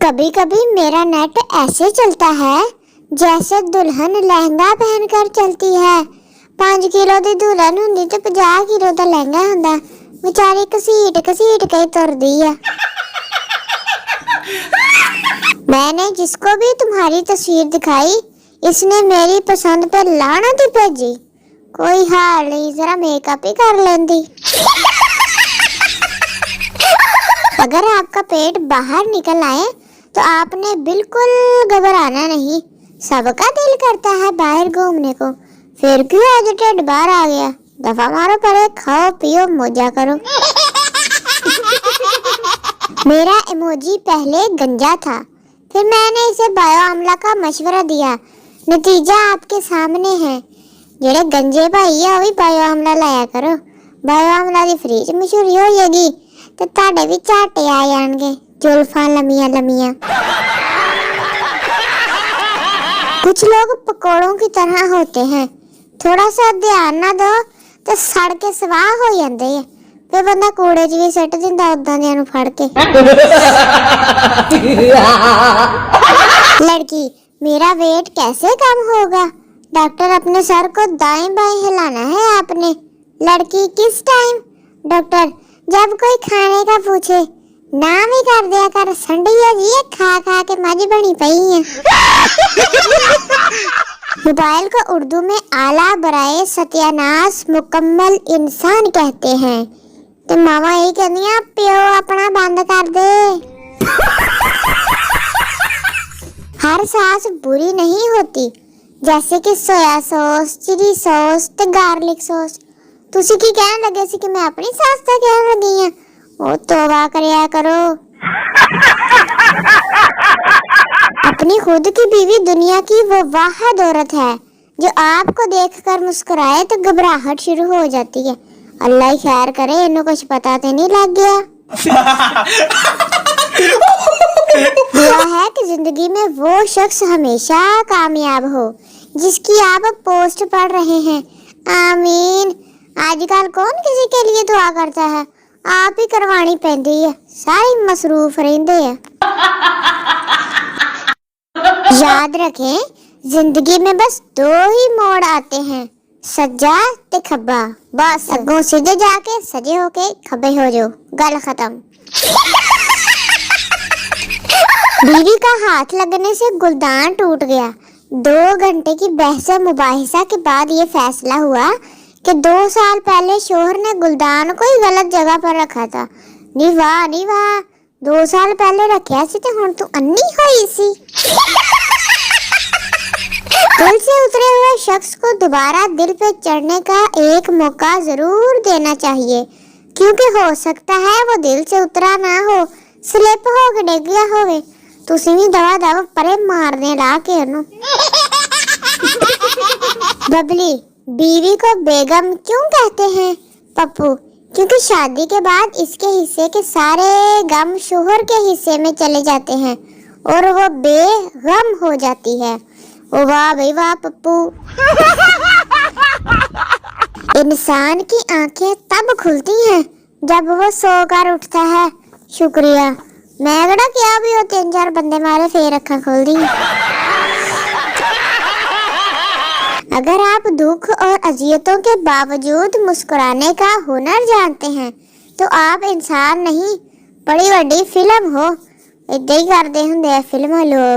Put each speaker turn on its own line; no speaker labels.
कभी कभी मेरा नेट ऐसे चलता है जैसे दुल्हन लहंगा पहन कर चलती है। 5 किलो ਦੀ ਦੁਲਹਨ ਹੁੰਦੀ ਤੇ 50 ਕਿਲੋ ਦਾ ਲਹਿੰਗਾ ਹੁੰਦਾ। ਵਿਚਾਰੀ ਘਸੀਟ ਕੇ ਹੀ ਤੁਰਦੀ ਆ। मैंने जिसको भी तुम्हारी तस्वीर दिखाई इसने मेरी पसंद पे लानत ही भेजी। कोई हाल नहीं, जरा मेकअप ही कर लेंदी। अगर आपका पेट बाहर निकल आए तो आपने बिल्कुल घबराना नहीं। सबका दिल करता है बाहर घूमने को, फिर क्यों आज ढिड बाहर आ गया। दफा मारो परे, खाओ पियो मौजा करो। मेरा इमोजी पहले गंजा था, फिर मैंने इसे बायो आमला का मशवरा दिया। नतीजा आपके सामने है। जेड़े गंजे भाई आ भी बायो आमला लाया करो। बायो आमला दी फ्रीज मशहूरी हो जाएगी ते ताड़े भी झाटे आ जाएंगे, जुल्फां लमियां लमियां। कुछ लोग पकोड़ों की तरह होते हैं, थोड़ा सा ध्यान ना दो तो सड़ के सवाह हो जाते हैं। फिर बंदा कूड़े च भी सट दिंदा उदां दियां नूं फड़ के। लड़की, मेरा वेट कैसे कम होगा? डॉक्टर, अपने सर को दाएं बाएं हिलाना है आपने। लड़की, किस टाइम? डॉक्टर, जब कोई खाने का पूछे नाम ही कर दिया कर। संडिया जी खा खा के मज बनी पई है। मोबाइल को उर्दू में आला बराए सत्यानाश मुकम्मल इंसान कहते हैं। तो मामा यही कहनी प्यो अपना बंद कर दे। हर सास बुरी नहीं होती, जैसे कि सोया सॉस, चिली सॉस ते गार्लिक सॉस। तुसी की कहन लगे सी कि मैं अपनी सास दा कहन लगी हां? ओ तौबा करया करो। अपनी खुद की बीवी दुनिया की वो वाहिद औरत है जो आपको देखकर मुस्कुराए तो घबराहट शुरू हो जाती है। अल्लाह ही खैर करे, इन्हें कुछ पता तो नहीं लग गया। दुआ है कि जिंदगी में वो शख्स हमेशा कामयाब हो जिसकी आप पोस्ट पढ़ रहे हैं। आमीन। आजकल कौन किसी के लिए दुआ करता है, आप ही करवानी पैंदी है, सारे मसरूफ रहंदे हैं। याद रखें, जिंदगी में बस 2 ही मोड़ आते हैं, सज्जा ते खब्बा। बस अगों सीधे जाके सजे होके खब्बे हो जाओ, गल खत्म। बीवी का हाथ लगने से गुलदान टूट गया। 2 घंटे की बहस मुबाहिसा के बाद ये फैसला हुआ कि 2 साल पहले शोहर ने गुलदान को ही गलत जगह पर रखा था। नी वाह, 2 साल पहले रखा सी ते हुण तू अन्नी होई सी। दिल से उतरे हुए शख्स को दोबारा दिल पे चढ़ने का एक मौका जरूर देना चाहिए, क्योंकि हो सकता है वो दिल से उतरा ना हो, स्लिप हो के डिग गया होवे। तुसी भी दवा परे मारने ला के ओनू। बबली, बीवी को बेगम क्यों कहते हैं? पप्पू, क्योंकि शादी के बाद इसके हिस्से के सारे गम शोहर के हिस्से में चले जाते हैं और वो बेगम हो जाती है। ओ वाह भाई वाह पप्पू। इंसान की आंखें तब खुलती हैं जब वो सोकर उठता है। शुक्रिया, मैं बड़ा क्या भी हो 3-4 बंदे मारे फिर अखा खोल दी। अगर आप दुख और अजियतों के बावजूद मुस्कुराने का हुनर जानते हैं तो आप इंसान नहीं, बड़ी बड़ी फिल्म हो। इदा ही करते होंगे फिल्म लोग।